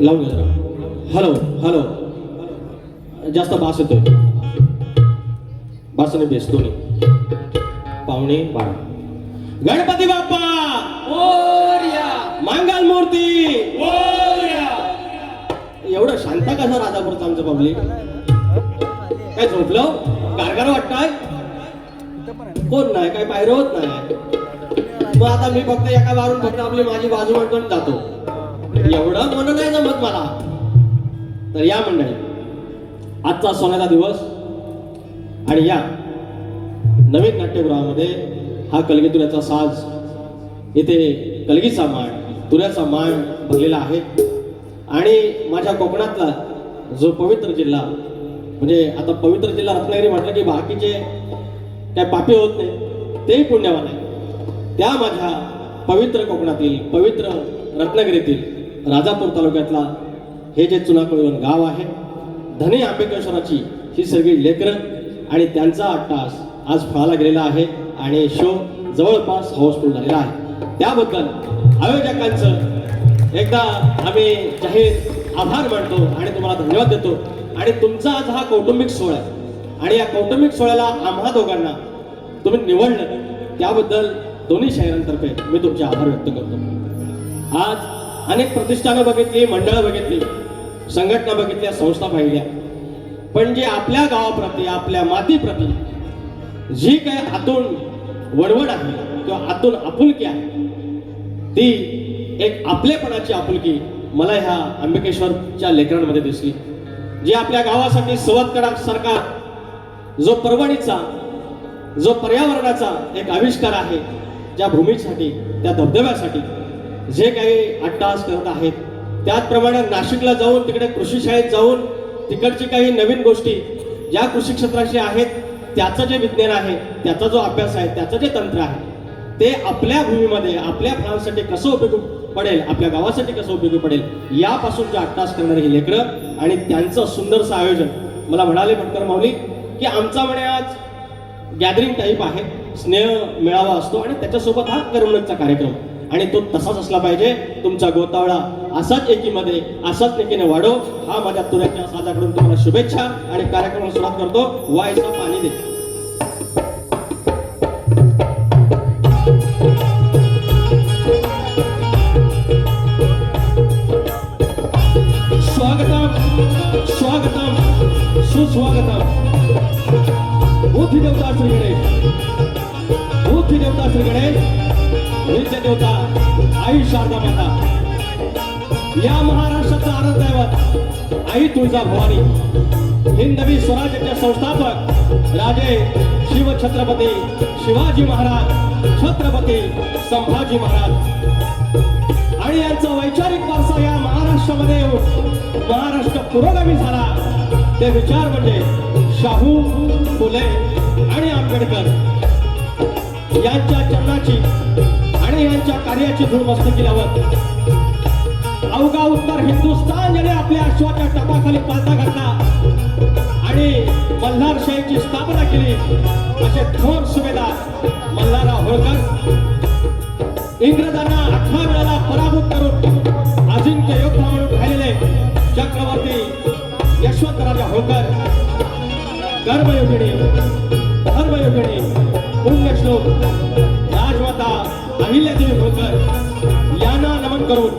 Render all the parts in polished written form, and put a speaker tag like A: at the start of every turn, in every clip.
A: लावून घ्या जरा. हॅलो हॅलो, जास्त बास येतोय. बास आणि बेस दोन्ही. पावणे 12. गणपती बाप्पा
B: मोरया
A: मंगल मूर्ती.
B: मोरया.
A: एवढं शांत कसा राजापूरचं आमचं पब्लिक? काय झोपलं? गारगार वाटतंय? कोण नाही, काय बाहेर होत नाही. मग आता मी फक्त एका वारून फक्त आपली माझी बाजू म्हणून जातो. एवढं मन नाही जमत मला. तर या मंडळी, आजचा सोन्याचा दिवस आणि या नवीन नाट्यगृहामध्ये हा कलगी तुऱ्याचा साज, इथे कलगीचा मान, तुऱ्याचा मान भरलेला आहे. आणि माझ्या कोकणातला जो पवित्र जिल्हा, म्हणजे आता पवित्र जिल्हा रत्नागिरी म्हटलं की बाकीचे काय पापी होत नाही, तेही पुण्यवान आहे. त्या माझ्या पवित्र कोकणातील, पवित्र रत्नागिरीतील राजापूर तालुक्यातला हे जे चुनाकळवण गाव आहे, धनी आंबेकेश्वराची ही सगळी लेकरं आणि त्यांचा अट्टास आज फळाला गेलेला आहे आणि शो जवळपास हाऊसफुल झालेला आहे. त्याबद्दल आयोजकांचं एकदा आम्ही जाहीर आभार मानतो आणि तुम्हाला धन्यवाद देतो. आणि तुमचा आज हा कौटुंबिक सोहळा आहे आणि या कौटुंबिक सोहळ्याला आम्हा दोघांना तुम्ही निवडलं, त्याबद्दल दोन्ही शाहिरांतर्फे मी तुमचे आभार व्यक्त करतो. आज अनेक प्रतिष्ठानं बघितली, मंडळं बघितली, संघटना बघितल्या, संस्था पाहिल्या, पण जे आपल्या गावाप्रती, आपल्या मातीप्रती जी काय आतून वडवड आहे किंवा आतून आपुलकी आहे, ती एक आपलेपणाची आपुलकी मला ह्या आंबेकेश्वरच्या लेकरांमध्ये दिसली. जी आपल्या गावासाठी सारखा जो पर्वणीचा, जो पर्यावरणाचा एक आविष्कार आहे, ज्या भूमीसाठी, त्या धबधब्यासाठी जे काही अट्टाहास करत आहेत, त्याचप्रमाणे नाशिकला जाऊन तिकडे कृषी शाळेत जाऊन तिकडची काही नवीन गोष्टी ज्या कृषी क्षेत्राशी आहेत, त्याचं जे विज्ञान आहे, त्याचा जो अभ्यास आहे, त्याचं जे तंत्र आहे, ते आपल्या भूमीमध्ये आपल्या फळांसाठी कसं उपयोगी पडेल, आपल्या गावासाठी कसं उपयोगी पडेल, यापासून जे अट्टाहास करणारे हे लेकरं आणि त्यांचं सुंदरसं आयोजन. मला म्हणाले फटकर माऊली की आमचा म्हणे आज गॅदरिंग टाईप आहे, स्नेह मेळावा असतो आणि त्याच्यासोबत हा करमणुकीचा कार्यक्रम, आणि तो तसाच असला पाहिजे. तुमचा गोतावळा असाच एकीमध्ये, असाच एकीने वाढो, हा माझ्या तुऱ्याच्या साजाकडून तुम्हाला शुभेच्छा. आणि कार्यक्रमाला सुरुवात करतो. वायचं पाणी दे. स्वागतम सुस्वागतम. बुद्धी देवता श्री गणेश, बुद्धी देवता श्री गणेश, विद्या देवता आई शारदा माता, या महाराष्ट्राचा आराध्यदैवत आई तुळजा भवानी, हिंदवी स्वराज्याचे संस्थापक राजे शिव छत्रपती शिवाजी महाराज, छत्रपती संभाजी महाराज, आणि यांचा वैचारिक वारसा या महाराष्ट्रामध्ये येऊन महाराष्ट्र पुरोगामी झाला. ते विचार म्हणजे शाहू, फुले आणि आंबेडकर यांच्या चरणाची आणि यांच्या कार्याची धूळ मस्तकी लावत अवघा उत्तर हिंदुस्थान ज्याने आपल्या अश्वाच्या टपाखाली पालथा घातला आणि मल्हारशाहीची स्थापना केली, असे थोर सुभेदार मल्हारराव होळकर, इंग्रजांना 18 वेळेला पराभूत करून अजिंक्य योद्धा म्हणून राहिलेले चक्रवर्ती यशवंतराजा होळकर, कर्मयोगिनी, धर्मयोगिनी, पुण्यश्लोक राजमाता अहिल्यादेवी होळकर यांना नमन करून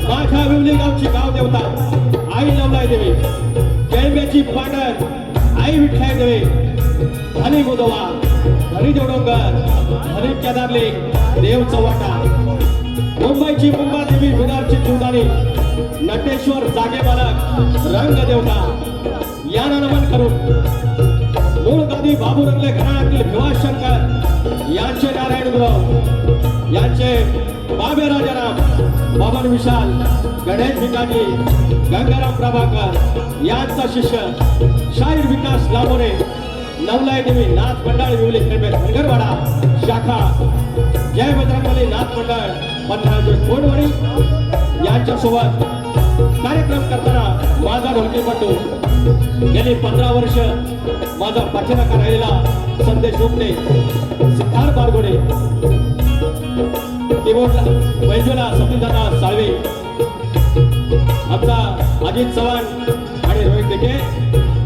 A: माझ्या विवली गावची गावदेवता आई नवलाई देवी, केळंब्याची पाटण आई विठ्ठलाई देवी, धनी गोदोबा, धनी देवडोंगर, धनी केदारली, देव चव्हाटा, मुंबईची मुंबादेवी, विदारची जीवदानी, नटेश्वर जागे बालक, रंग देवता यांना नमन करून मूळ गादी बाबू रंगले घराण्यातील भिवाशंकर यांचे नारायण गुरु, यांचे बाबे राजाराम, बाबन विशाल, गणेश भिकाजी, गंगाराम प्रभाकर यांचा शिष्य शाहीर विकास लांबोरे, नवलाई देवी नाथ मंडळ विवली धनगरवाडा शाखा, जय बजरंगबली नाथ मंडळ पन्हाळजे कोंडवाडी यांच्यासोबत कार्यक्रम करताना माझा ढोलकीपटू, गेली 15 वर्ष माझा पाठीराखा राहिलेला संदेश उपटे, सिद्धार्थ बारगोडे, कीबोर्डला वैजूला सतीदादा साळवे अजित चव्हाण आणि रोहित डिके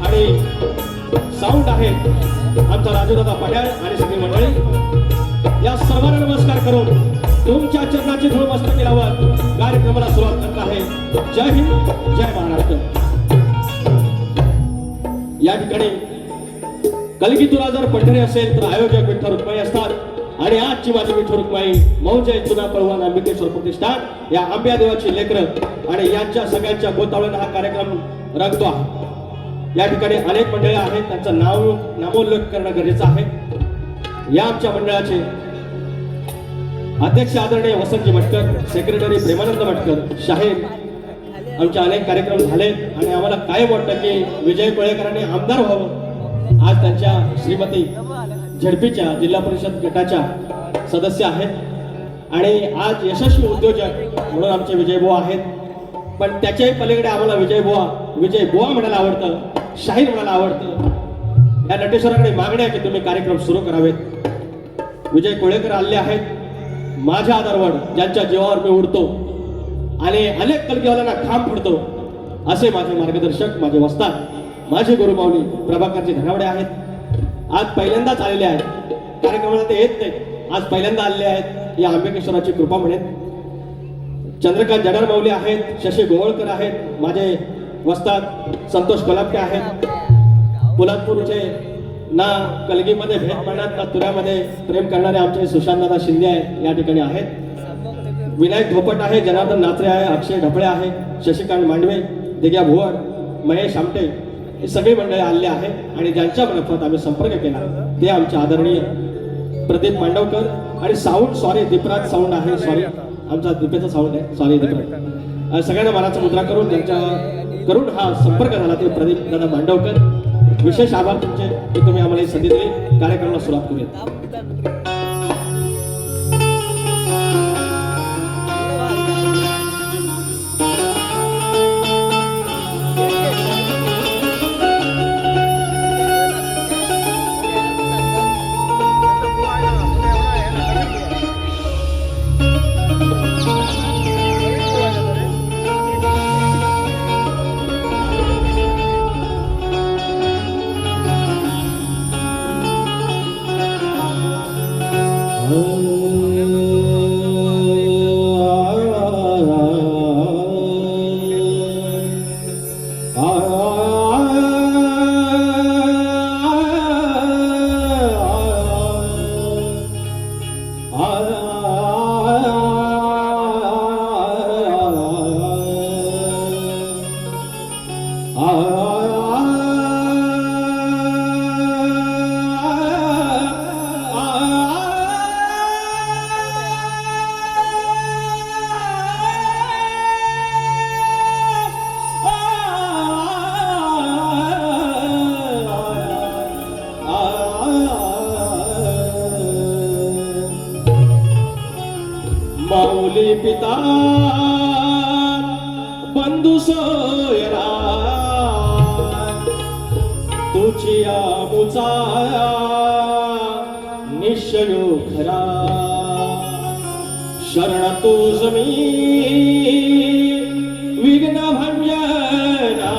A: आणि साऊंड आहे आमचा राजूदादा पड्याळ आणि सगळी मंडळी. या सर्वांना नमस्कार करून तुमच्या चरणाची धूळ मस्तकी लावत कार्यक्रमाला सुरुवात करत आहे. जय हिंद, जय महाराष्ट्र. या ठिकाणी कलगीतुला जर पंढरी असेल तर आयोजक विठ्ठल रुक्माई असतात आणि आजची माझी विठ्ठल रुक्माई मौजे चुना पळवण अंबिकेश्वर प्रतिष्ठान या आंब्या देवाची लेकरं आणि यांच्या सगळ्यांच्या गोतावळीने हा कार्यक्रम रंगतो आहे. या ठिकाणी अनेक मंडळी आहेत, त्यांचं नामोल्लेख करणं गरजेचं आहे. या आमच्या मंडळाचे अध्यक्ष आदरणीय वसंतजी भटकर, सेक्रेटरी प्रेमानंद भटकर, शाहीर आमचे अनेक कार्यक्रम झाले आणि आम्हाला कायम वाटतं की विजय कोळेकरांनी आमदार व्हावं. आज त्यांच्या श्रीमती झडपीच्या जिल्हा परिषद गटाच्या सदस्य आहेत आणि आज यशस्वी उद्योजक म्हणून आमचे विजयबुवा आहेत. पण त्याच्याही पलीकडे आम्हाला विजयबुवा म्हणायला आवडतं, शाहीर म्हणायला आवडतं. या नटेश्वराकडे मागणी आहे की तुम्ही कार्यक्रम सुरू करावेत. विजय कोळेकर आले आहेत, माझ्या आधारवर ज्यांच्या जीवावर मी उडतो आणि अनेक कलगीवाल्यांना खांब फडतो असे माझे मार्गदर्शक, माझे वस्ताद, माझे गुरुमाऊली प्रभाकरजी धनावडे आहेत. आज पहिल्यांदाच आलेले आहेत कार्यक्रमाला, ते येत नाही, आज पहिल्यांदा आलेले आहेत. या अंबिकेश्वराची कृपा म्हणेन. चंद्रकांत जडार माऊली आहेत, शशी गोवळकर आहेत, माझे वस्ताद संतोष कोल्हापके आहेत. पोलादपूरचे ना कलगीमध्ये भेद पाडण्यात ना तुऱ्यामध्ये प्रेम करणारे आमचे सुशांतदादा शिंदे आहे, या ठिकाणी आहेत. विनायक धोपट आहे, जनार्दन नात्रे आहे, अक्षय ढपळे आहे, शशिकांत मांडवे, दिग्या भुवन, महेश आमटे, हे सगळे मंडळी आलेले आहे आणि ज्यांच्या मार्फत आम्ही संपर्क केला ते आमचे आदरणीय प्रदीप मांडवकर आणि साऊंड दीपराज साऊंड आहे, आमचा दीपेचा साऊंड आहे, दीपराज. सगळ्यांना मानाचा मुद्रा करून हा संपर्क झाला ते प्रदीप दादा मांडवकर. विशेष आभार तुमचे की तुम्ही आम्हाला ही संधी दिली. कार्यक्रमाला सुरुवात करूया. माऊली पिता बंधू सोयरा तुझी आमुचा निश्चयो खरा शरण तुझ मी विघ्न भंजना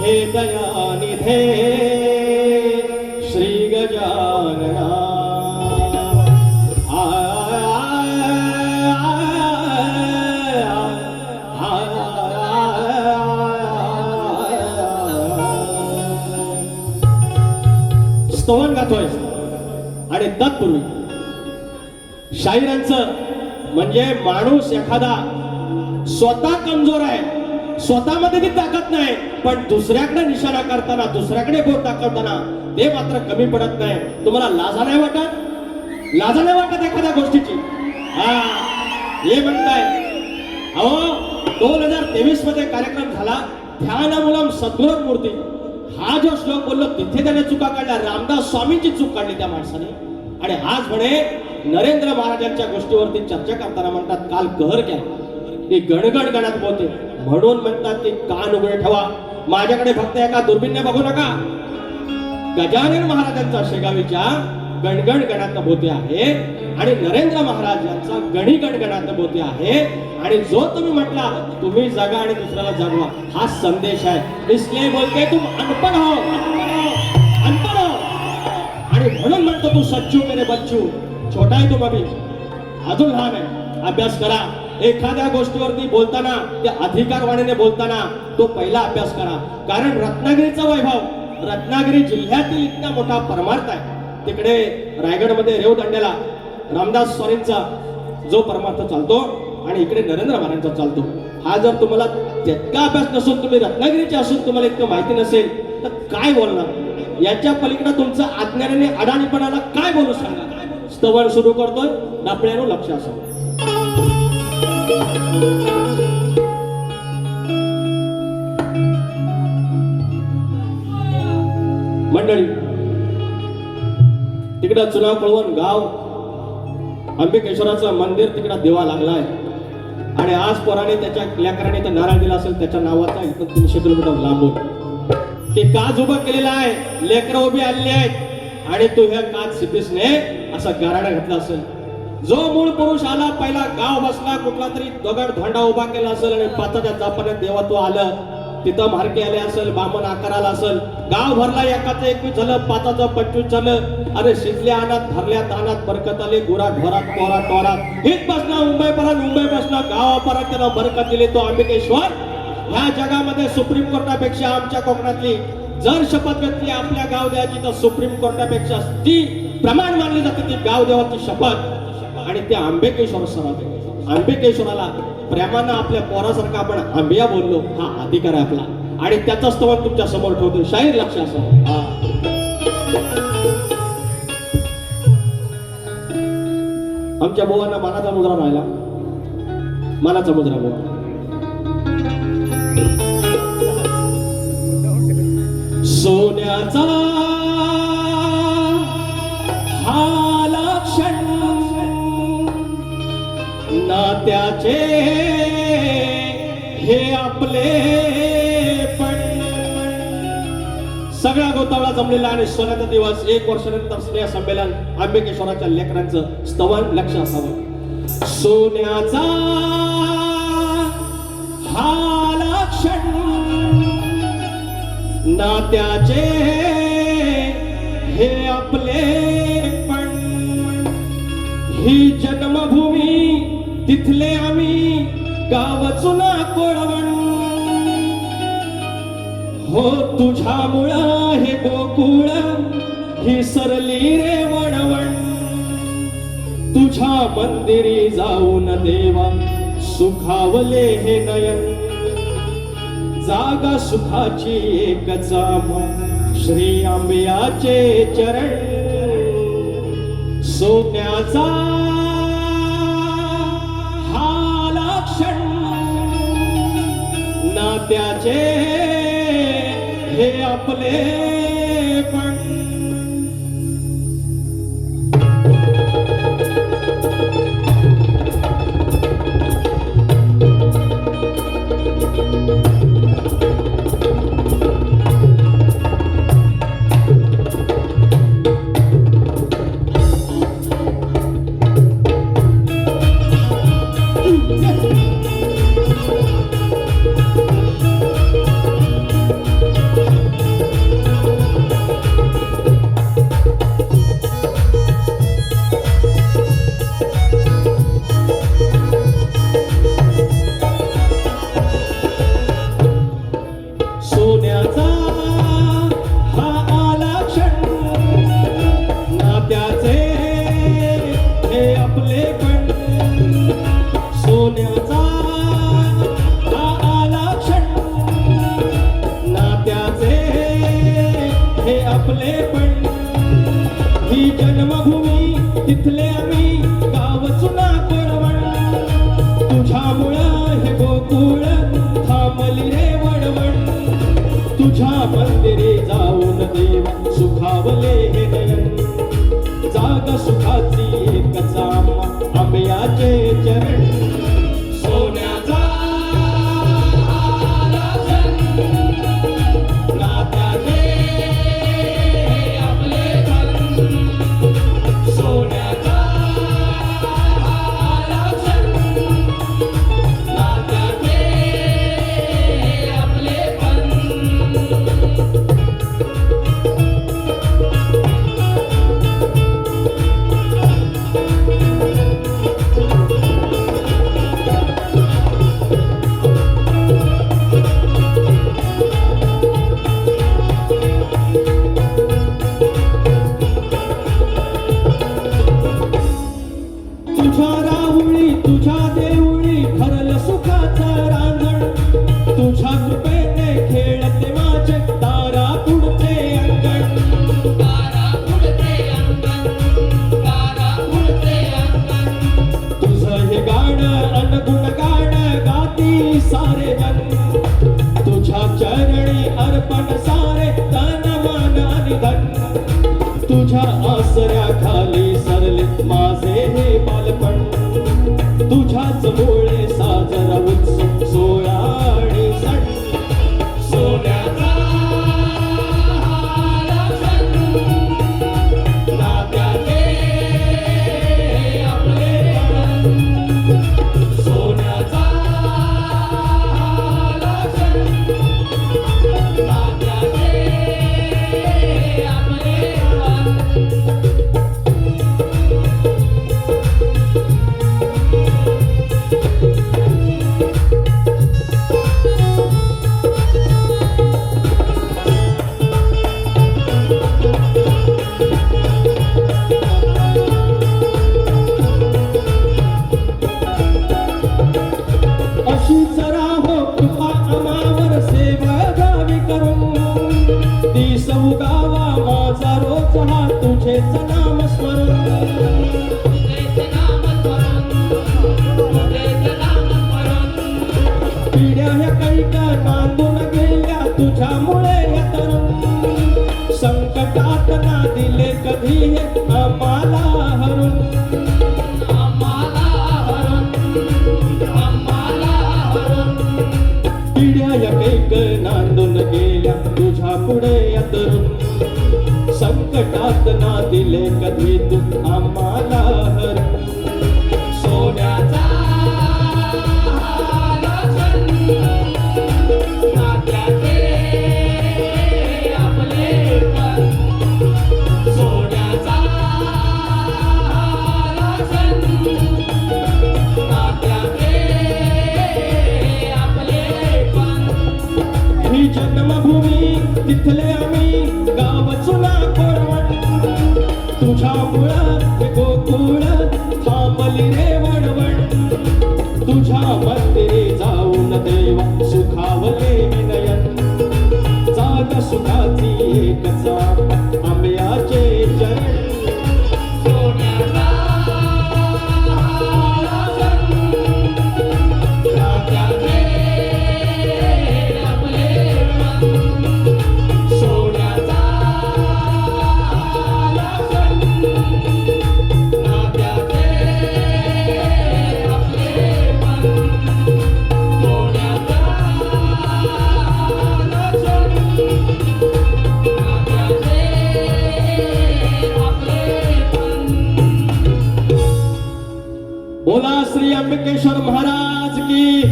A: हे दयानिधे श्री गजानना स्तवन गातोय आणि तत्पूर्वी शाहिरांचं म्हणजे माणूस एखादा स्वतः कमजोर आहे, स्वतःमध्ये ती ताकद नाही, पण दुसऱ्याकडे निशाणा करताना, दुसऱ्याकडे बोट दाखवताना ते मात्र कमी पडत नाही. तुम्हाला लाजा नाही वाटत एखाद्या गोष्टीची? हे म्हणताय अहो 2023 मध्ये कार्यक्रम झाला, ध्यानमूलम सद्गुण मूर्ती, हा जो श्लोक बोललो तिथे त्याने चुका काढल्या. रामदास स्वामींची चूक काढली त्या माणसाने. आणि आज म्हणे नरेंद्र महाराजांच्या गोष्टीवरती चर्चा करताना म्हणतात काल कहर घ्या, ती गणगण गणात बोलते, म्हणून म्हणतात की कान उघडे ठेवा, माझ्याकडे फक्त एका दुर्बिणने बघू नका. गजानन महाराजांचा शेगावीच्या गणगण गणात बोलते आहे आणि नरेंद्र महाराज यांचा गणी गणगणात मोती आहे. आणि जो तुम्ही म्हटला तुम्ही जगा आणि दुसऱ्याला जगवा, हा संदेश आहे. इसलिए बोलते तुम अनपढ़ हो, अनपढ़ हो. आणि म्हणून म्हणतो तू सच्चू मेरे बच्चू, छोटा आहे तुम अभी, अजून लहान आहे. अभ्यास करा. एखाद्या गोष्टीवरती बोलताना, त्या अधिकारवाणीने बोलताना तो पहिला अभ्यास करा. कारण रत्नागिरीचा वैभव, रत्नागिरी जिल्ह्यातील इतका मोठा परमार्थ आहे. तिकडे रायगडमध्ये रेवदंड्याला रामदास स्वामींचा जो परमार्थ चालतो आणि इकडे नरेंद्र महाराजांचा चालतो. हा जर तुम्हाला तितका अभ्यास नसून, तुम्ही रत्नागिरीचे असून तुम्हाला इतकं माहिती नसेल तर काय बोलणार? याच्या पलीकडे तुमचं अज्ञानाने अडाणीपणाला काय बोलू सांगा. स्तवन सुरू करतोय, डफळ्यानं लक्ष असावं. मंडळी, तिकडं चुनाव कळवण गाव अंबिकेश्वराचं मंदिर, तिकडं दिवा लागलाय. आणि आज पोराने त्याच्या लेकराने तर नारळ दिला असेल त्याच्या नावाचा, इथं 300 किलोमीटर लांबून ते काज उभं केलेलं आहे. लेकरं उभी आलेली आहेत आणि तू ह्या काज सिद्धीसने असा गाराडा घातला असेल. जो मूळ पुरुष आला, पहिला गाव बसला, कुठला तरी दगड धोंडा उभा केला असेल आणि पाचाच्या जापाने देवत्व आलं. तिथं मार्के आले असेल, बामण आकार आला असेल, गाव भरला, एकाचं 21 झालं, पाचाचं 25 झालं. अरे शिजल्या अनात, भरल्या तानात बरकत आली, गुरा ढोरात टोरा टोरात. हित बसला मुंबई परत, मुंबई बसला गावा परत, त्याला बरकत दिली तो अंबिकेश्वर. ह्या जगामध्ये सुप्रीम कोर्टापेक्षा आमच्या कोकणातली जर शपथ घेतली आपल्या गाव देवाची, तर सुप्रीम कोर्टापेक्षा ती प्रमाण मानली जाते ती गाव देवाची शपथ. आणि ते अंबिकेश्वर सरावे, अंबिकेश्वराला प्रेमानं आपल्या पोरासारखा आपण आंबिया बोललो, हा अधिकार आहे आपला. आणि त्याचा स्तवन तुमच्या समोर ठेवतो. शाहीर लक्ष असावं. आमच्या बोवांना मानाचा मुद्रा राहिला, मानाचा मुद्रा बोवा. सोन्याचा हा लक्षण नात्याचे हे आपले पण. सगळा गोतावळा जमलेला आणि सोन्याचा दिवस, 1 वर्षानंतर स्नेह संमेलन, अंबिकेश्वराच्या लेकरांचं स्तवन लक्ष असावं. सोन्याचा हा लक्षण नात्याचे हे आपले पण. ही जन्मभूमी तिथले आम्ही गाव चुना कोळवण. हो तुझ्यामुळं हे गोकुळ ही सरली रे वणवण. तुझ्या मंदिरी जाऊन देवा सुखावले हे नयन. जागा सुखाची एकच श्री आंबियाचे चरण. सोन्याचा हा लक्षण नात्याचे हे आपले पण. तिथले आम्ही गाव चुना कोळवण. तुझ्यामुळं हे गोकुळ थांबली रे वणवण. तुझ्या मंदिरी जाऊन देव सुखावले हे नयन. जागा सुखाची एकच आंब्याचे चरण. सोन्याचा नात्याचे आपले पण. सोन्याचा पिढ्या ह्या कैक नांदून गेल्या तुझ्यामुळे या तरुण संकटात ना दिले कधी हे आम्हाला हरून पिढ्या या कैक नांदून गेल्या तुझ्या पुढे या तरुण संकटात ना दिले कधी तू आम्हाला हरून सोन्याचा ही जन्मभूमी तिथले आम्ही गाव चुना कोरवण तुझ्यामुळं हे गोकुळ थांबली रे वणवण तुझ्या मंदिरी जाऊन देवा सुखावले विनयन जाग सुखाची एकच आंब्याचे चरण बोला श्री अंबिकेश्वर महाराज की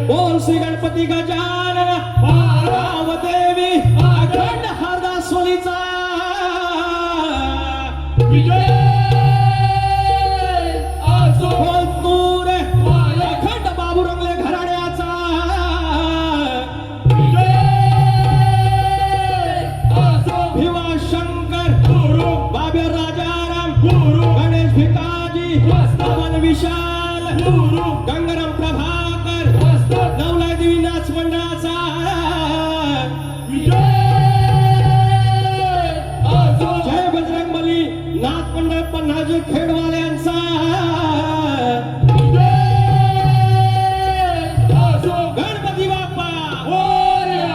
A: बोल श्री गणपती गजानन महाराज देवी अखंड हरदासवलीचा
B: विजय असो
A: बोल तू रे अखंड बाबुरंगले घराण्याचा
B: विजय असो
A: भिवा शंकर
B: गुरु
A: बाबे राजाराम
B: गुरु
A: गणेश भिकाजी पवन विशाल
B: गुरु
A: गंगाराम प्रभाकर नवला देवी नाच मंडळाचा
B: विजय असो
A: जय बजरंगबली नाथ मंडळ पन्हाजी खेडवाल्यांचा
B: विजय असो
A: गणपती बाप्पा
B: मोरया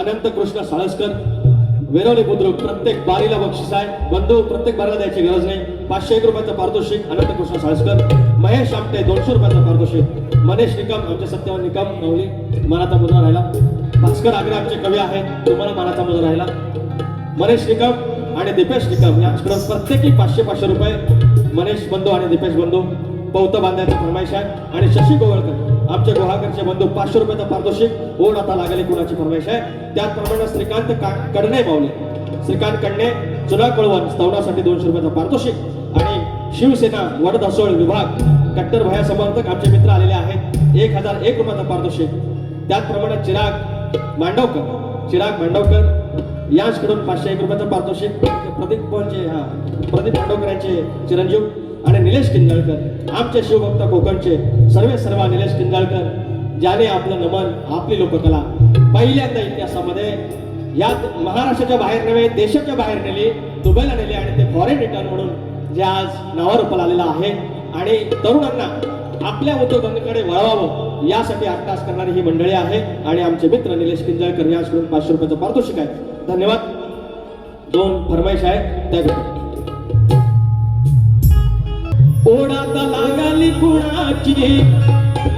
A: अनंत कृष्ण साळसकर वेरवली बुद्रुक प्रत्येक बारीला बक्षीस आहे बंधू प्रत्येक बारीला द्यायची गरज नाही 501 रुपयाचं पारितोषिक अनंत कृष्ण साळसकर महेश आमटे 200 रुपयाचं पारितोषिक मनीष निकम आमचे सत्यवान निकम नवली मानाचा मुद्रा राहिला भास्कर आग्रे आमचे कवी आहेत तुम्हाला मानाचा मुद्रा राहिला मनीष निकम आणि दीपेश निकम यांच्याकडून प्रत्येकी 500 रुपये मनीष बंधू आणि दीपेश बंधू पौत बांधायची फरमाईश आहे आणि शशी गोवळकर आमचे गुहागरचे बंधू 500 रुपयाचं पारितोषिक ओढ आता लागली कुणाची फरमाईश आहे त्याचप्रमाणे श्रीकांत कडणे पावले श्रीकांत कडणे चुना कळवण स्तवनासाठी 200 रुपयाचं पारितोषिक आणि शिवसेना वडधसोळ विभाग कट्टर भया समर्थक आमचे मित्र आलेले आहेत 1001 रुपयाचं पारितोषिक त्याचप्रमाणे चिराग मांडवकर यांच्याकडून 501 रुपयाचं पारितोषिक प्रदीप मांडवकर यांचे चिरंजीव आणि निलेश किंजाळकर आमचे शिवभक्त कोकणचे सर्व निलेश किंजाळकर ज्याने आपलं नमन आपली लोककला पहिल्यांदा इतिहासामध्ये यात महाराष्ट्राच्या बाहेर नव्हे देशाच्या बाहेर नेली दुबईला नेली आणि ते फॉरेन रिटर्न म्हणून जे आज नावारूपाला आलेलं आहे आणि तरुणांना आपल्या उद्योगांकडे वळवावं यासाठी अट्टास करणारी ही मंडळी आहे आणि आमचे मित्र निलेश किंजळकर यांच्याकडून 500 रुपयाचं पारितोषिक आहे. धन्यवाद. 2 फरमाईश आहे त्या घेतो. ओढात लागली कुणाची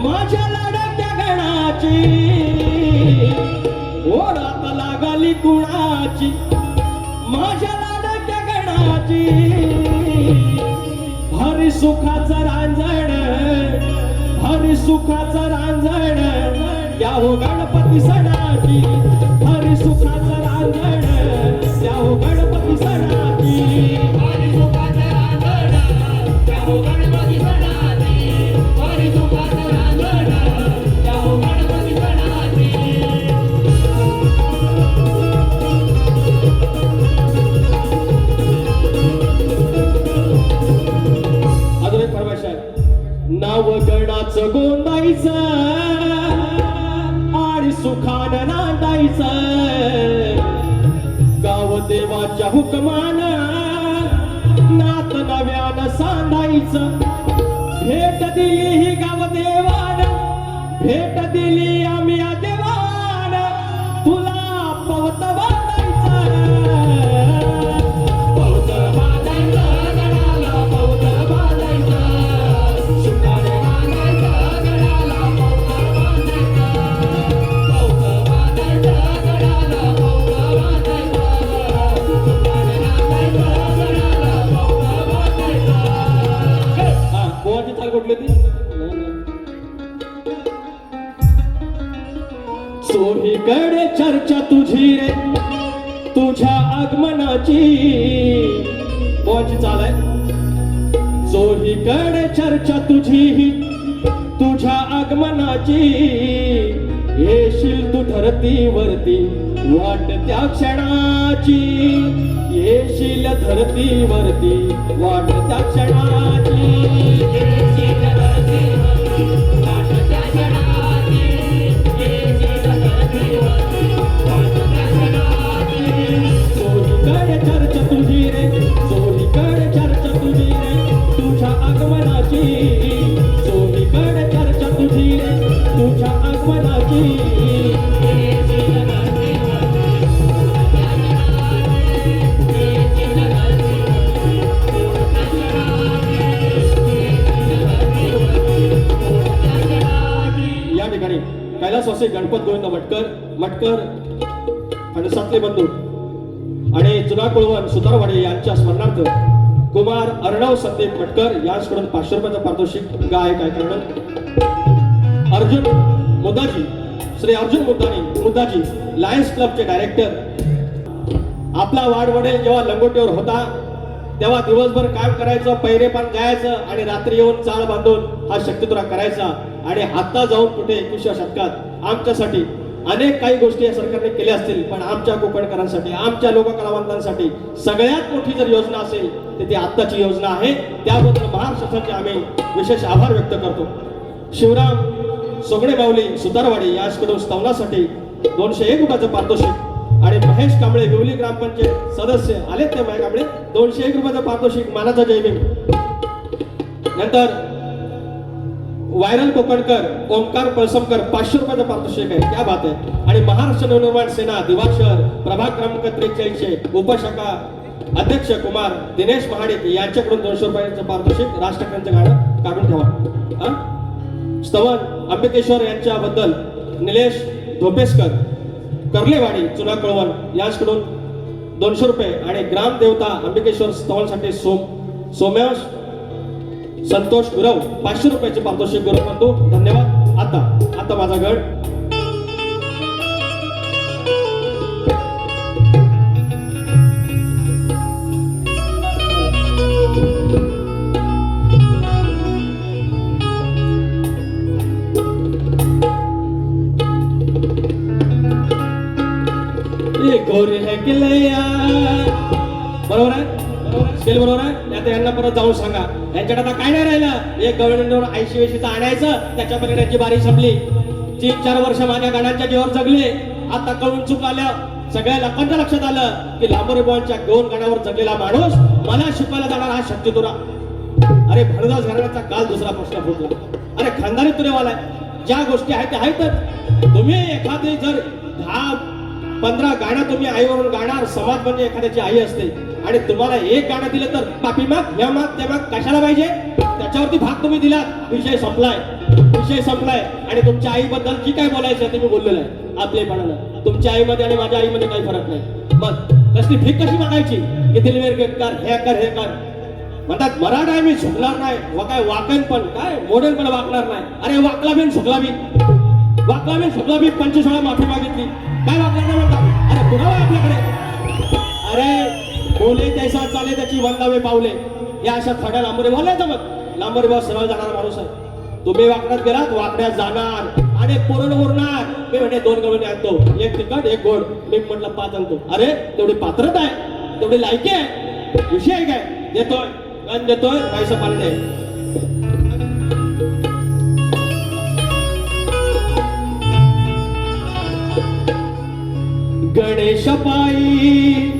A: माझ्या लाडक्या गणाची, ओढात लागली कुणाची माझ्या लाडक्या गणाची, हरी सुखाचं रांजण, हरी सुखाचं रांजण द्या हो गणपती सणाची, हरी सुखाचं रांजण द्या हो गणपती सणाची,
B: हरी सुखाचं रांजण द्या हो गणपती सणाची, हरी सुखाचं रांजण द्या हो गणपती सणाची.
A: अजून एक फरमाईश आहे. नाव गणाचं गोंदायचं आणि सुखान नांदायचं, गाव देवाच्या हुकमान नात नव्यानं सांधायचं, भेट दिली ही गाव देवान, भेट दिली आम्ही या देवान, तुला पवत बांधायचं,
B: पौत बांधायचं गणाला, पौत बांधायचं, सुखाने बांधायचं गणाला, पौत बांधायचं, पौत बांधायचं गणाला, पौत बांधायचं, सुखाने बांधायचं गणाला, पौत बांधायचं.
A: हा गोवाची चाल कुठली ती? चोहीकडे चर्चा तुझी रे तुझ्या आगमनाची, गोवाची चाल आहे. चोहीकडे चर्चा तुझी तुझ्या आगमनाची, येशील तू धरतीवरती वाट त्या क्षणाची, येशील धरतीवरती वाट त्या क्षणाची,
B: येशील धरतीवरती वाट त्या क्षणाची, येशील धरतीवरती वाट त्या क्षणाची.
A: चोहीकडे चर्चा तुझी रे, चोहीकडे चर्चा तुझी रे तुझ्या आगमनाची, चोहीकडे चर्चा तुझी रे तुझ्या आगमनाची,
B: येशील धरतीवरती वाट त्या क्षणाची, येशील धरतीवरती वाट त्या क्षणाची, येशील धरतीवरती वाट त्या क्षणाची.
A: या ठिकाणी कैलासवासी गणपत गोविंद मटकर आणि सातले बंधू आणि जुना कुळवण सुतारवाडी यांच्या स्मरणार्थ कुमार अर्णव संदीप मटकर यांच्याकडून 500 रुपयाचं पारितोषिक गायक ऐकणं. अर्जुन मुद्दाजी, श्री अर्जुन मुद्दाजी लायन्स क्लबचे डायरेक्टर. आपला वाडवडील जेव्हा लंगोटीवर होता तेव्हा दिवसभर काम करायचं, पैरेपान गायचं आणि रात्री येऊन चाळ बांधून हा शक्तितुरा करायचा. आणि आता जाऊन कुठे 21व्या शतकात आमच्यासाठी अनेक काही गोष्टी या सरकारने केल्या असतील, पण आमच्या कोकणकरांसाठी, आमच्या लोककलावंतांसाठी सगळ्यात मोठी जर योजना असेल तर ती आत्ताची योजना आहे. त्याबद्दल महाराष्ट्राचे आम्ही विशेष आभार व्यक्त करतो. शिवराम सोगडे माऊली सुतारवाडी याचकडून स्तवनासाठी 201 रुपयाचं पारितोषिक आणि महेश कांबळे विवली ग्रामपंचायत सदस्य आले ते महेश कांबळे 201 रुपयाचं पारितोषिक मानाचा जय भीम. नंतर व्हायरल कोकणकर ओंकार पळसमकर 500 रुपयाचं पारितोषिक आहे. क्या बात आहे. आणि महाराष्ट्र नवनिर्माण सेना दिवाकर प्रभाग क्रमांक 43 उपशाखा अध्यक्ष कुमार दिनेश महाडिक यांच्याकडून 200 रुपयाचं पारितोषिक. राज ठाकरेंचं गाणं काढून ठेवा. स्तवन अंबिकेश्वर यांच्याबद्दल निलेश धोपेसकर कर्लेवाडी चुना कळवण यांच्याकडून 200 रुपये आणि ग्रामदेवता अंबिकेश्वर स्तवनसाठी सोम्याश संतोष गुरव 500 रुपयाचे पारितोषिक गुरु बंधू. धन्यवाद. आता माझा गड गोरे है किल्लया. बरोबर आहे, स्केल बरोबर आहे. आता यांना परत जाऊन सांगा, यांच्याकडे आता काय नाही राहिलं. एक गव्हर्नमेंटवर 80-80चं आणायचं, त्याच्यापर्यंत त्यांची बारी संपली. 3-4 वर्ष माझ्या गाण्यांच्या जीवावर जगले. आता कळून चूक आलं, सगळ्या लोकांच्या लक्षात आलं की लांबोरे बॉनच्या 2 गाण्यावर जगलेला माणूस मला शिकवायला जाणार हा शक्तितुरा. अरे भरदास घराण्याचा काल दुसरा प्रश्न फुटला. अरे खानदानी तुरेवाला आहे, ज्या गोष्टी आहेत त्या आहेतच. तुम्ही एखादी जर 10-15 गाणं तुम्ही आईवरून गाणार, समाज म्हणजे एखाद्याची आई असते आणि तुम्हाला एक गाणं दिलं तर पापी माग, ह्या माग, त्या माग कशाला पाहिजे, त्याच्यावरती भाग तुम्ही दिलात, विषय संपलाय, विषय संपलाय. आणि तुमच्या आईबद्दल जी काय बोलायचं ते मी बोललेलं आहे आपलेपणानं. तुमच्या आईमध्ये आणि माझ्या आईमध्ये काही फरक नाही. मग कसली भीक कशी मागायची की दिलवेर कर, हे कर, हे कर. म्हणतात मराठा आहे मी झुकणार नाही, व काय वाकण पण काय मॉडेल पण वाकणार नाही. अरे वाकला बिन झुकला बी, वाकला बिन झुकला बी 25 वेळा माफी मागितली, काय वाकणार नाही म्हणतात. अरे पुरावा आहे आपल्याकडे. अरे बोले तैसा चाले त्याची वंदावे पावले, या अशा खड्या लांबोरे बोलायचं. मग लांबोरे भाऊ सरळ जाणारा माणूस आहे. तुम्ही वाकड्यात गेलात, वाकड्यात जाणार आणि पुरण उरणार. मी म्हणजे 2 गवळणी आणतो, 1 तिखट 1 गोड. मी म्हटलं 5 आणतो. अरे तेवढी पात्रता आहे, तेवढी लायकी आहे, विषय आहे काय, देतोय गण देतोय, पैसा पालणे. गणेश पायी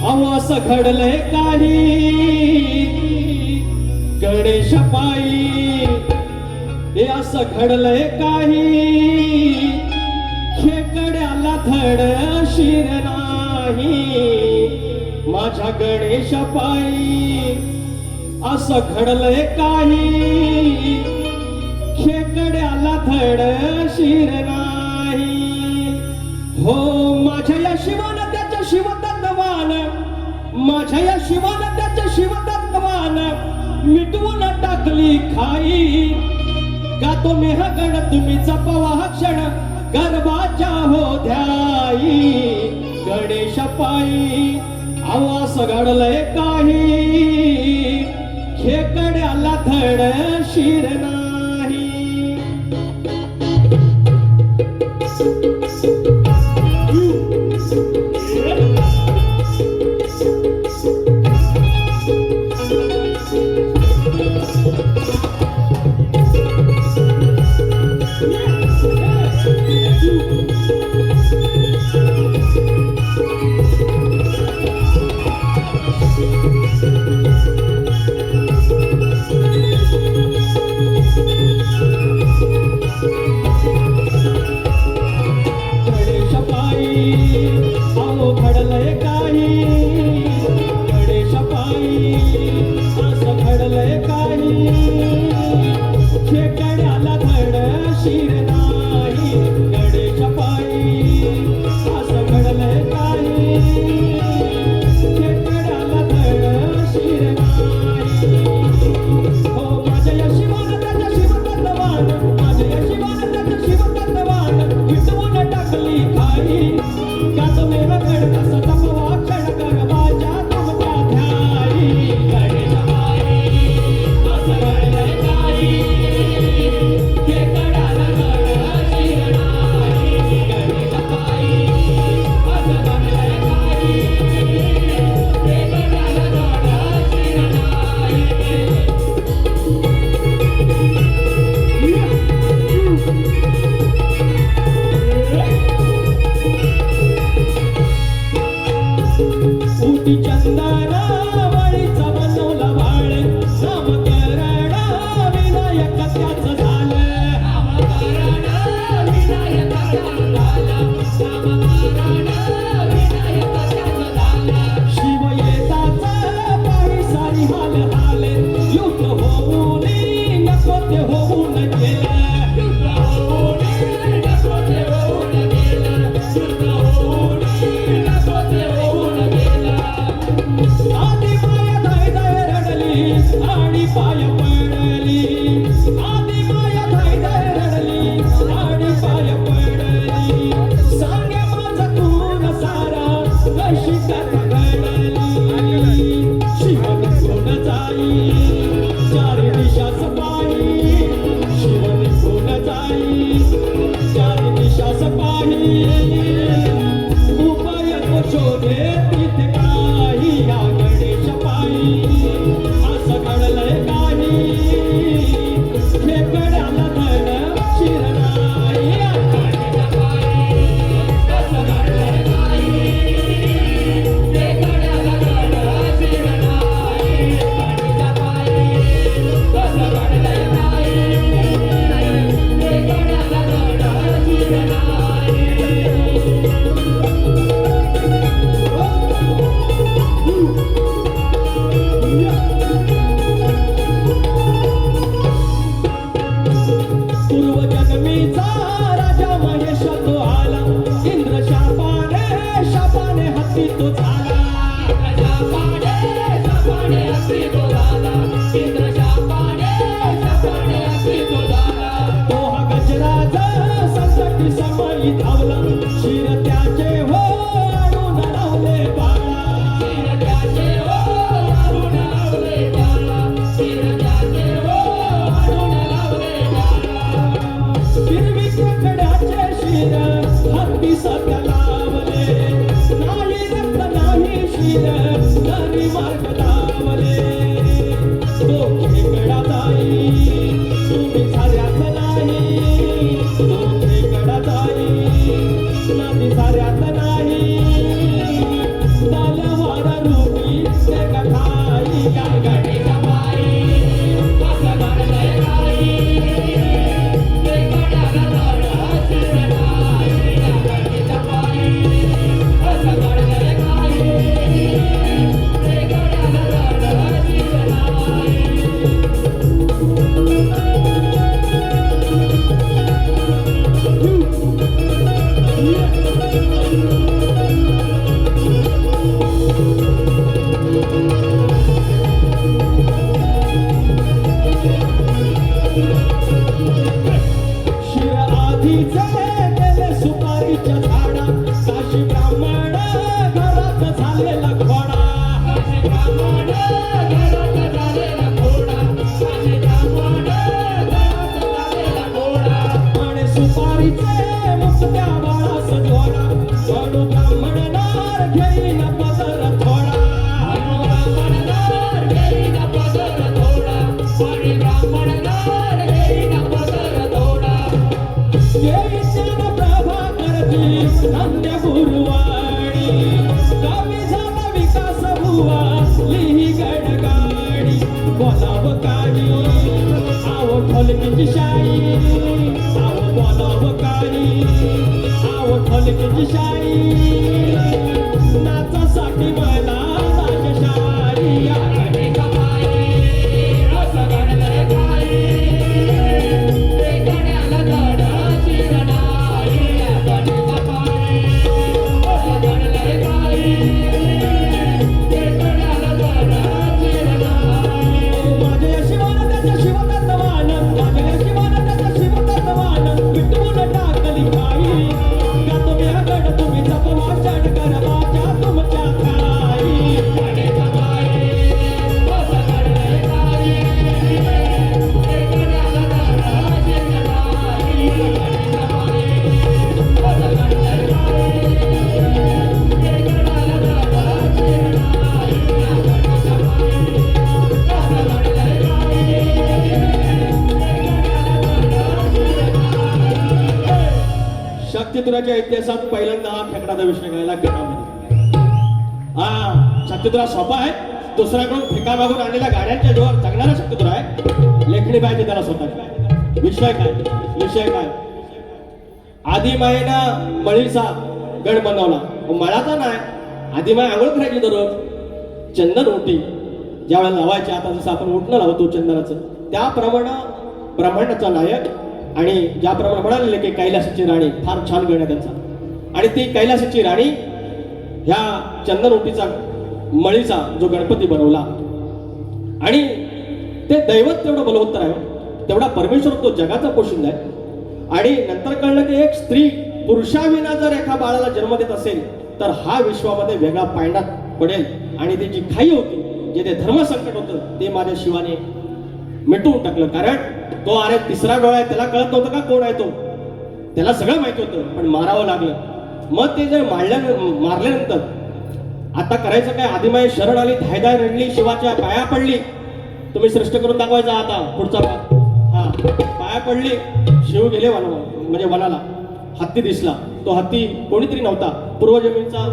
A: आवास घडलंय काही, गणेश पायी हे असं घडलंय काही, खेकड्याला धड शिर नाही. माझ्या गणेश पायी असं घडलंय काही, खेकड्याला धड शिर नाही. हो माझ्या या शिवानं त्याच्या शिवतत्वान, माझ्या या शिवानं त्याच्या शिवतत्वान मिटवून टाकली खाई. गातो मी हा गण तुम्ही जपवा हा क्षण गर्भाच्या होद्याई. गणेश पायी आवास घडलंय काही, खेकड्याला धड शिर नाही. पूर्वजन्मीचा राजा महेश तो आला, इंद्र शापाने हत्ती तो झाला.
B: शापाने हस्ती तो झाला, इंद्र शापाने हस्ती तो झाला.
A: तो हा गजराज संकटी समयी धावला, शिर त्याचे हो आणून लावले बाळा.
B: शिर त्याचे हो आणून लावले बाळा, शिर त्याचे हो आणून लावले बाळा.
A: हिरवी ककड्याचे शिर हत्ती सत्या लावले, नाही रक्त नाही शिर तरी मार्ग लावले. तो खेकडा जाई तुम्ही साऱ्यात नाही, तो खेकडा जाई नदी साऱ्यात नाही. तलवार रूपी ते कथाई
B: गणगणीच्या पायी कसं घडलंय काही, ते कड्याला धड शिर नाही. गणगणीच्या पायी कसं घडलंय काही, ते कड्याला धड शिर नाही.
A: शिर आधीचे गेले सुपारीच्या झाडा, काशी ब्राह्मण घरात झालेला घोडा.
B: काशी ब्राह्मण घरात झालेला घोडा, काशी ब्राह्मण घरात झालेला घोडा.
A: आणि सुपारीचे मुक्त्या बाळास जोडा, म्हणून ब्राह्मण नार घेईन पदर थोडा.
B: ब्राह्मणदार घेईन पदर थोडा, आणि ब्राह्मणदार घेईन पदर थोडा.
A: देवी ज्ञान प्रभाकरची धन्य गुरुवाणी, कवी झाला विकास भुवा लिही गडगाडी. बोलाव काही आव ढोलकीची शाई, आव बोलाव काही आव ढोलकीची शाई. नाचासाठी मला नाचशाई.
B: गणगणीच्या पायी कसं घडलंय काही, ते कड्याला धड शिर नाही. गणगणीच्या पायी कसं घडलंय काही, ते कड्याला धड शिर नाही.
A: माझ्या शिवानं त्याच्या शिवतत्वान, माझ्या शिवानं त्याच्या शिवतत्वान विटवून टाकली काही. का तुम्ही हगड तुम्ही जपवा चढकर माझ्या तुमच्या ठाई.
B: गणगणीच्या पायी कसं घडलंय काही, ते कड्याला धड शिर नाही. गणगणीच्या पायी कसं घडलंय काही, ते कड्याला धड शिर नाही. गणगणीच्या पायी कसं घडलंय काही,
A: शक्तितुराच्या इतिहासात पहिल्यांदा हा खेकडाचा विषय घ्यायला गटामध्ये. हा शक्तितुरा सोपा आहे, दुसऱ्याकडून फेका मागून आणलेल्या गाड्यांच्या जोर जगणारा शक्तितुरा आहे. लेखणी पाहिजे त्याला स्वतः. विषय काय आदिमायेनं मळीचा गड बनवला, मळाचा नाही. आदिमाय आंघोळ करायची दररोज, चंदन ओटी ज्या वेळेला लावायची, आता जसं आपण उठणं लावतो चंदनाचं, त्याप्रमाणे ब्रह्मांडाचा नायक आणि ज्याप्रमाणे म्हणाले की कैलासाची राणी, फार छान गण आहे त्यांचा. आणि ती कैलासाची राणी ह्या चंदन ओटीचा मळीचा जो गणपती बनवला, आणि ते दैवत तेवढं बलवत्तर आहे, तेवढा परमेश्वर तो जगाचा पोशिंदा आहे. आणि नंतर कळलं की एक स्त्री पुरुषाविना जर एका बाळाला जन्म देत असेल तर हा विश्वामध्ये वेगळा पायंडात पडेल. आणि ती जी खाई होती, जे ते धर्मसंकट होतं, ते माझ्या शिवाने मिटवून टाकलं. कारण तो अरे तिसरा डोळा आहे, त्याला कळत नव्हतं का कोण आहे तो, त्याला सगळं माहिती होतं, पण मारावं लागलं. मग ते जर मारल्यानंतर आता करायचं काय, आदिमाई शरण आली, धायदाय रडली, शिवाच्या पाया पडली. तुम्ही सृष्ट करून दाखवायचा आता पुढचा भाग. हा पाया पडली, शिव गेले म्हणजे वनाला. हत्ती दिसला, तो हत्ती कोणीतरी नव्हता, पूर्वजमीनचा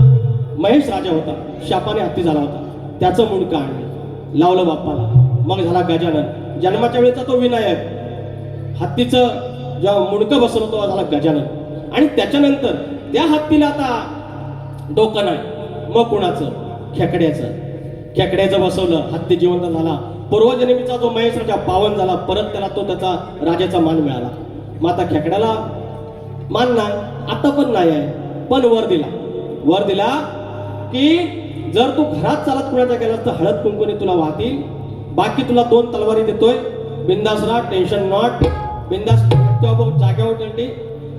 A: महेश राजा होता, शापाने हत्ती झाला होता. त्याचं मुंडकं आणलं, लावलं बाप्पाला. मग झाला गजानन, जन्माच्या वेळेचा तो विनायक. हत्तीचं जेव्हा मुंडकं बसवलं तेव्हा झाला गजानन. आणि त्याच्यानंतर त्या हत्तीला आता डोकं नाही, मग कुणाचं, खेकड्याचं बसवलं, हत्ती जिवंत झाला. पूर्वजन्मीचा जो महेश राजा पावन झाला, परत त्याला तो त्याचा राजाचा मान मिळाला. माता खेकड्याला मान नाही, आता पण नाही आहे, पण वर दिला की जर तू घरात चालत कुणाच्या गेलास तर हळद कुंकूने तुला वाहतील, बाकी तुला 2 तलवारी देतोय, बिंदास राहा, टेन्शन नॉट, बिंदास जाग्यावर टेंटी.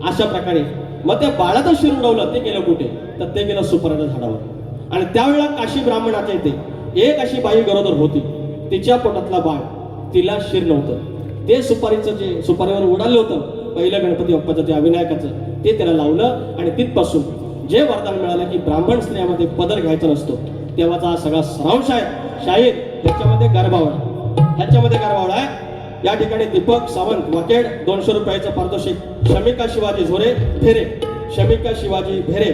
A: अशा प्रकारे मग त्या बाळाचं शिर उडवलं, ते गेलं कुठे, तर ते गेलं सुपारीच्या झाडावर. आणि त्यावेळेला काशी ब्राह्मणाच्या इथे एक अशी बाई गरोदर होती, तिच्या पोटातला बाळ, तिला शिर नव्हतं. ते सुपारीचं जे सुपारीवर उडालं होतं पहिलं गणपती बाप्पाचं ते अविनायकाचं, ते त्याला लावलं आणि तिथपासून जे वरदान मिळालं की ब्राह्मण स्त्रियामध्ये पदर घ्यायचा नसतो, तेव्हाचा हा सगळा सारांश आहे. शाहीर ह्याच्यामध्ये गरबावळा आहे. या ठिकाणी दीपक सावंत वाकेड 200 रुपयाचं पारितोषिक, शमिका शिवाजी झोरे भेरे, शमिका शिवाजी भेरे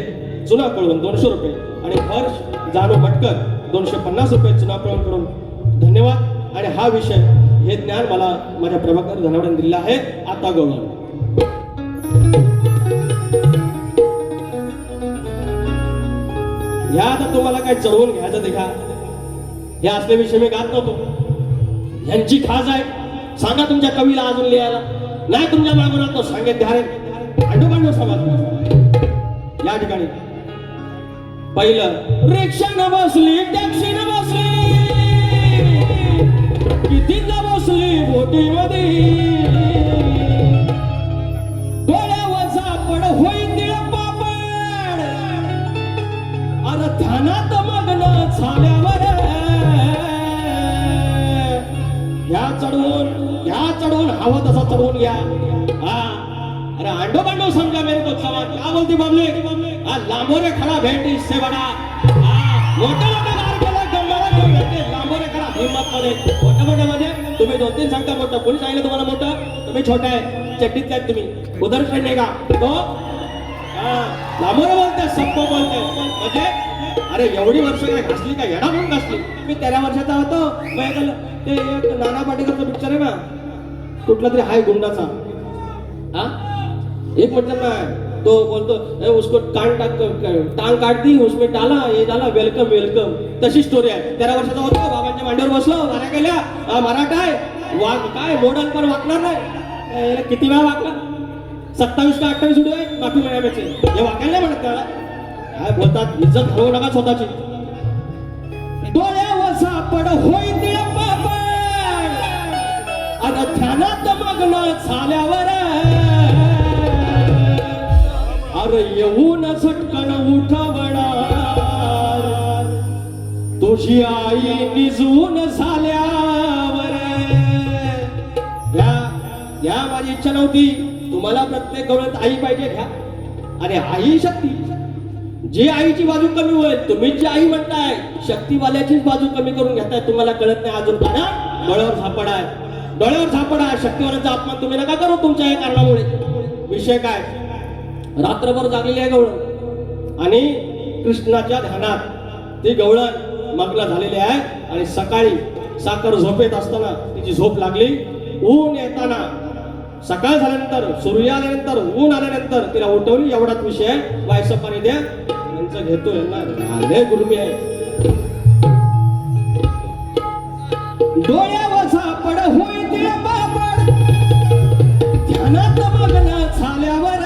A: जुना कळवून 200 रुपये, आणि हर्ष जानू भटकर 250 रुपये जुना कळवून करून धन्यवाद. आणि हा विषय, हे ज्ञान मला माझ्या प्रभाकर धनावड्याने दिलेलं आहे. आता गौरव ह्या आता तुम्हाला काय चढवून घ्यायचं ते घ्या, हे असले विषय मी गात नव्हतो. यांची खास आहे, सांगा तुमच्या कवीला अजून लिहायला नाही, तुमच्या मागून सांगेत ध्यारे अंडोबांडो समाज. या ठिकाणी पहिलं रिक्षा न बसली, टॅक्सी न बसली, किती न बसली बोटीमध्ये, डोळ्यावर झापड होईल तिळ पापड, अरे ध्यानात मग्न झाल्यावर ह्या चढवून हवं तसा चढवून घ्या. हा अरे आंडो बांडो समजा मेरे को सवाल क्या बोलती बाबले, हा लांबोरे खडा भेट इससे बडा, हा मोठा गार केला गंगाला घेऊन भेटते, लांबोरे खडा हिम्मत मध्ये मध्ये तुम्ही 2-3 सांगता मोठं, कोणी सांगितलं तुम्हाला मोठं, तुम्ही छोटा आहे, चड्डीत काय तुम्ही उधर ट्रेन का तो लांबोरे बोलते, सप्प बोलते, म्हणजे अरे एवढी वर्ष काय घासली का, येडा म्हणून घासली. मी 13 वर्षाचा होतो, ते एक नाना पाटेकरचा पिक्चर आहे ना, कुठला तरी हाय गुंडाचा, हा एक मतलब ना, तो बोलतो उसको टांग काट दी, उसमें डाला, ये डाला, वेलकम वेलकम. तशी स्टोरी आहे. 13 वर्षाचा होतो, बाबांच्या मांडीवर बसलो, मारा केल्या, मराठा आहे, वाघ काय मोडल पर वाकणार नाही, किती वेळा वाकला, 27 का 28 व्हिडिओ आहे माफी मिळाव्याचे, हे वाकायला नाही म्हणत त्याला, काय बोलतात, इज्जत घालवू नका स्वतःची. डोळ्यावर सापड होई तिळ पापड, अरे ध्यानात मग्न झाल्यावर, अरे येऊन झटकन उठवणार, तुझी आई निजून झाल्यावर. या माझी इच्छा नव्हती, तुम्हाला प्रत्येक गवळत आई पाहिजे घ्या, आणि आई शक्ती, जी आईची बाजू कमी होईल, तुम्ही जी आई म्हणताय शक्तीवाल्याचीच बाजू कमी करून घेताय, तुम्हाला कळत नाही अजून. कारण डोळ्यावर झापड आहे, शक्तीवाल्याचा अपमान तुम्ही नका करू तुमच्या या कारणामुळे. विषय काय, रात्रभर जागलेली आहे गवळण, आणि कृष्णाच्या ध्यानात ती गवळण मग्न झालेली आहे. आणि सकाळी साखर झोपेत असताना तिची झोप लागली, ऊन येताना, सकाळ झाल्यानंतर, सूर्य आल्यानंतर, ऊन आल्यानंतर तिला उठवली. एवढाच विषय, वायचं पाणी द्या, यांचं घेतो, यांना गुरुमी आहे. डोळ्यावर झापड होई तिळ पापड, ध्यानात मग्न झाल्यावर,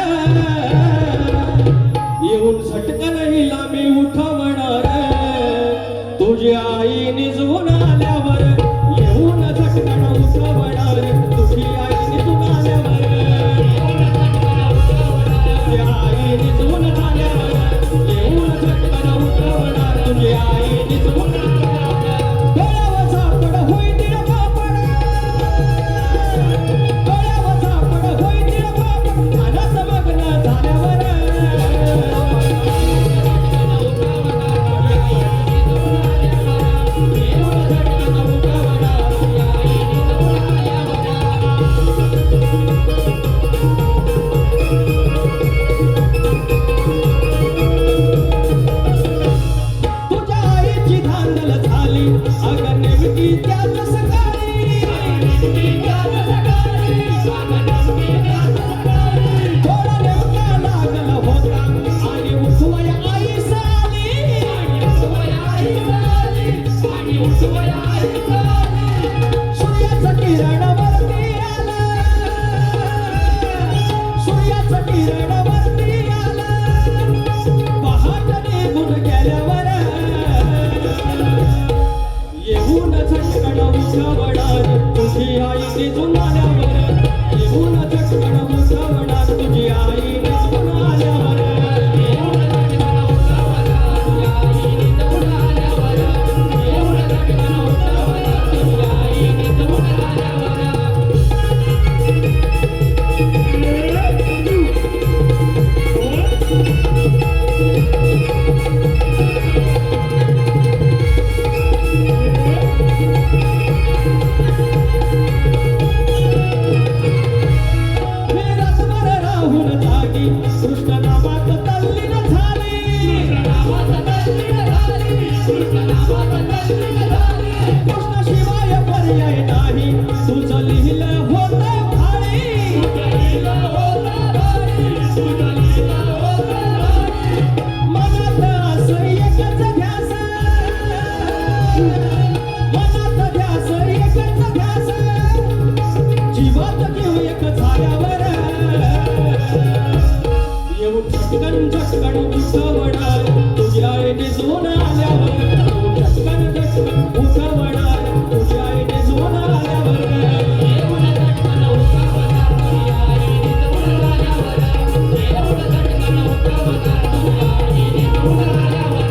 A: येऊन झटकन हिला मी उठवणार, तुझी आई निजून आल्यावर, येऊन झटकन उठवणार, तुझी आई निजून आल्यावर, तुझी आई निजून झाल्यावर, येऊन झटकन उठवणार, तुझी आई निजून आल्यावर, डोळ्यावर झापड होई तिळ झटकन झटकन उठवणार तुझ्या येणे सोन आल्यावर तू झटकन झटकन उठवणार तुझ्या येणे सोन आल्यावर
B: एवढं झटकन उठवणार तुझ्या आईने जवळ आल्यावर एवढं झटकन उठवणार तुझ्या आईने जवळ आल्यावर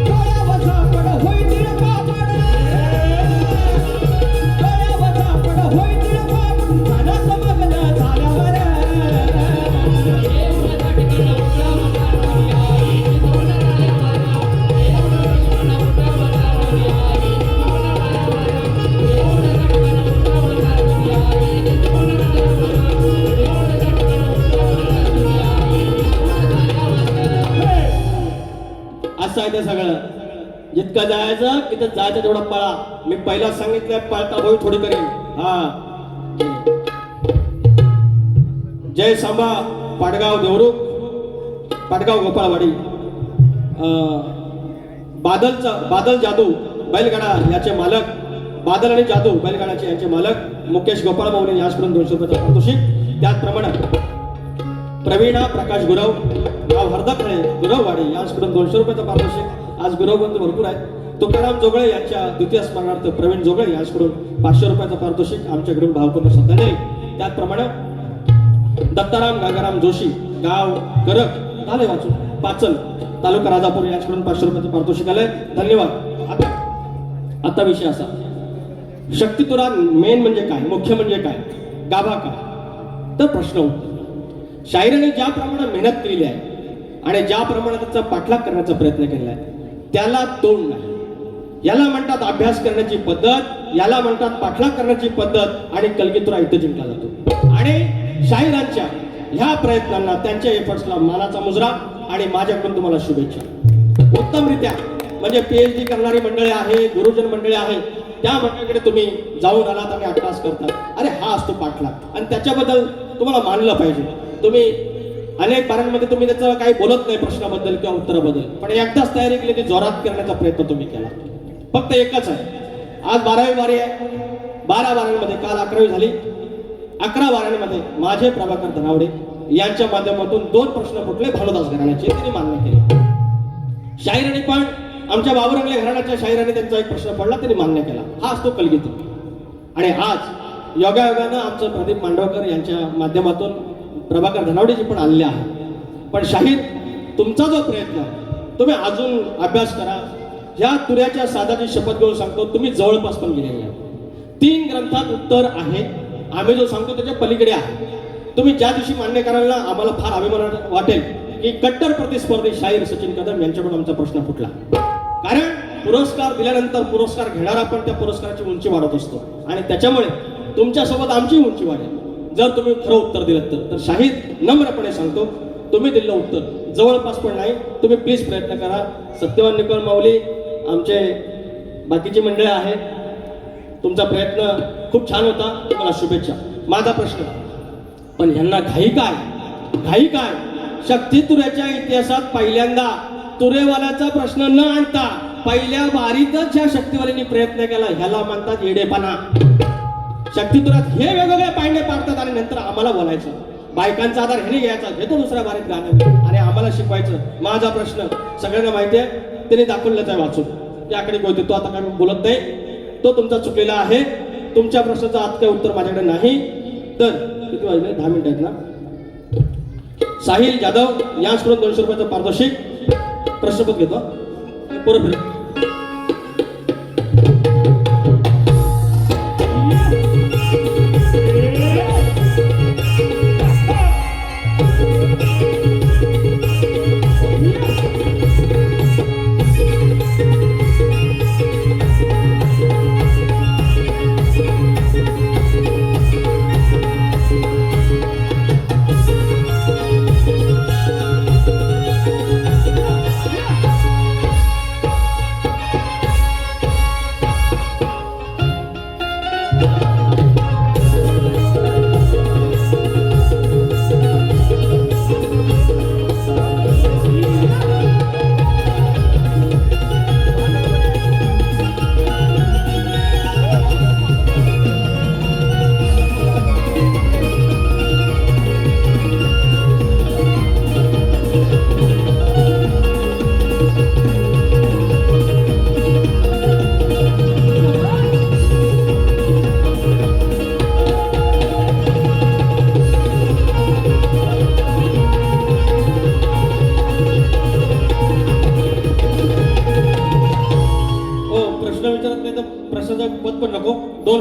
A: डोळ्यावर झापड होईल पापड डोळ्यावर झापड होईल पापड मनात मग्न झाल्यावर
B: एवढं झटकन उठवणार तुझ्या आईने जवळ आल्यावर एवढं झटकन उठवणार तुझ्या आईने जवळ आल्यावर एवढं झटकन उठवणार तुझ्या आईने जवळ आल्यावर एवढं झटकन उठवणार तुझ्या आईने जवळ आल्यावर
A: असं आहे ते सगळं जितकं जायचं तिथं जायचं तेवढं पळा मी पहिला सांगितलंय पळता भाऊ थोडी करेन हा जय सांबा पाडगाव देवरुख पाडगाव गोपाळवाडी बादल जादू बैलगाडा याचे मालक बादल आणि जादू बैलगाडाचे यांचे मालक मुकेश गोपाळ भाऊने याचकडून 200 रुपयाचं पारितोषिक त्याचप्रमाणे प्रवीणा प्रकाश गुरव गाव हरदखळे गुरववाडी याचकडून 200 रुपयाचं पारितोषिक आज गुरव बंधू भरपूर आहे तुकाराम जोगळे यांच्या द्वितीय स्मरणार्थ प्रवीण जोगळे याचकडून 500 रुपयाचं पारितोषिक आमच्याकडून भावपूर्ण श्रद्धांजली त्याचप्रमाणे दत्ताराम गागाराम जोशी गाव करक झाले वाचून पाचल तालुका राजापूर याचकडून 500 रुपयाचं पारितोषिक आलंय धन्यवाद आता विषय असा शक्तितुरा मेन म्हणजे काय मुख्य म्हणजे काय गाभा काय तर प्रश्न उठतो शाहिराने ज्याप्रमाणे मेहनत केलेली आहे आणि ज्याप्रमाणे त्याचा पाठलाग करण्याचा प्रयत्न केलेला आहे त्याला तोड नाही याला म्हणतात अभ्यास करण्याची पद्धत याला म्हणतात पाठलाग करण्याची पद्धत आणि कलगीतुरा इथे जिंकला जातो आणि शाहिरांच्या ह्या प्रयत्नांना त्यांच्या एफर्ट्सला मानाचा मुजरा आणि माझ्याकडून तुम्हाला शुभेच्छा उत्तमरित्या म्हणजे PhD करणारी मंडळी आहे गुरुजन मंडळी आहे त्या मंडळीकडे तुम्ही जाऊन आलात आणि अभ्यास करतात अरे हा असतो पाठलाग आणि त्याच्याबद्दल तुम्हाला मानलं पाहिजे तुम्ही अनेक बारांमध्ये तुम्ही त्याचं काही बोलत नाही प्रश्नाबद्दल किंवा उत्तराबद्दल पण एकदाच तयारी केली ती जोरात करण्याचा प्रयत्न तुम्ही केला फक्त एकच आहे आज 12वी वारी आहे 12 वारांमध्ये काल 11वी झाली 11 वारांमध्ये माझे प्रभाकर धनावडे यांच्या माध्यमातून 2 प्रश्न फुटले भानुदास घराण्याचे त्यांनी मान्य केले शाहिराने पण आमच्या बाबुरंगले घराण्याच्या शाहिराने त्यांचा एक प्रश्न पडला त्यांनी मान्य केला हा असतो कलगीतूर आणि आज योगायोगानं आमचं प्रदीप मांडवकर यांच्या माध्यमातून प्रभाकर धनावडेजी पण आलेले आहे पण शाहीर तुमचा जो प्रयत्न तुम्ही अजून अभ्यास करा ह्या तुऱ्याच्या साधाची शपथ घेऊन सांगतो तुम्ही जवळपास पण गेलेले आहे 3 ग्रंथात उत्तर आहे आम्ही जो सांगतो त्याच्या पलीकडे आहे तुम्ही ज्या दिवशी मान्य कराल ना आम्हाला फार अभिमान वाटेल की कट्टर प्रतिस्पर्धी शाहीर सचिन कदम यांच्याकडून आमचा प्रश्न फुटला कारण पुरस्कार दिल्यानंतर पुरस्कार घेणारा पण त्या पुरस्काराची उंची वाढत असतो आणि त्याच्यामुळे तुमच्यासोबत आमची उंची वाढेल जर तुम्ही खरं उत्तर दिलं तर शाहीर नम्रपणे सांगतो तुम्ही दिलेलं उत्तर जवळपास पण नाही तुम्ही प्लीज प्रयत्न करा सत्यवान निकळ माऊली आमचे बाकीची मंडळी आहेत तुमचा प्रयत्न खूप छान होता तुम्हाला शुभेच्छा माझा प्रश्न पण ह्यांना घाई काय शक्तितुऱ्याच्या इतिहासात पहिल्यांदा तुरेवाल्याचा प्रश्न न आणता पहिल्या वारीतच ज्या शक्तिवाल्यांनी प्रयत्न केला ह्याला म्हणतात येडेपणा शक्तितुरात हे वेगवेगळे पायंडे पाडतात आणि नंतर आम्हाला बोलायचं बायकांचा आधार ह्याने घ्यायचा घेतो दुसऱ्या बारीत गाणं आणि आम्हाला शिकवायचं माझा प्रश्न सगळ्यांना माहिती आहे त्याने दाखवलेला आहे वाचून त्याकडे बोलतो तो आता काय बोलत नाही तो तुमचा चुकलेला आहे तुमच्या प्रश्नाचं आज काही उत्तर माझ्याकडे नाही तर किती वाजले 10 मिनिटं आहेत ना साहिल जाधव यांच्याकडून 200 रुपयाचं पारितोषिक प्रश्नपत्र घेतो पुरं फिर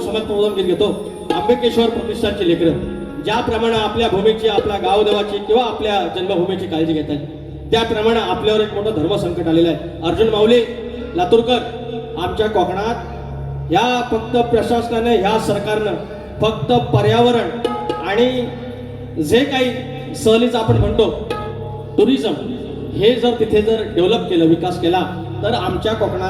A: समाज प्रबोधन गीत घेतो. आंबेकेश्वर प्रतिष्ठानची लेकरं ज्याप्रमाणे आपल्या भूमीची, आपल्या गावदेवाची किंवा आपल्या जन्मभूमीची काळजी घेत आहेत, त्याप्रमाणे आपल्यावर एक मोठं धर्मसंकट आलेलं आहे. अर्जुन माऊली लातूरकर, आमच्या कोकणात ह्या फक्त प्रशासनाने, ह्या सरकारनं फक्त पर्यावरण आणि जे काही सहलीचं आपण म्हणतो टुरिझम, हे जर तिथे जर डेव्हलप केलं, विकास केला, तर आमच्या कोकणात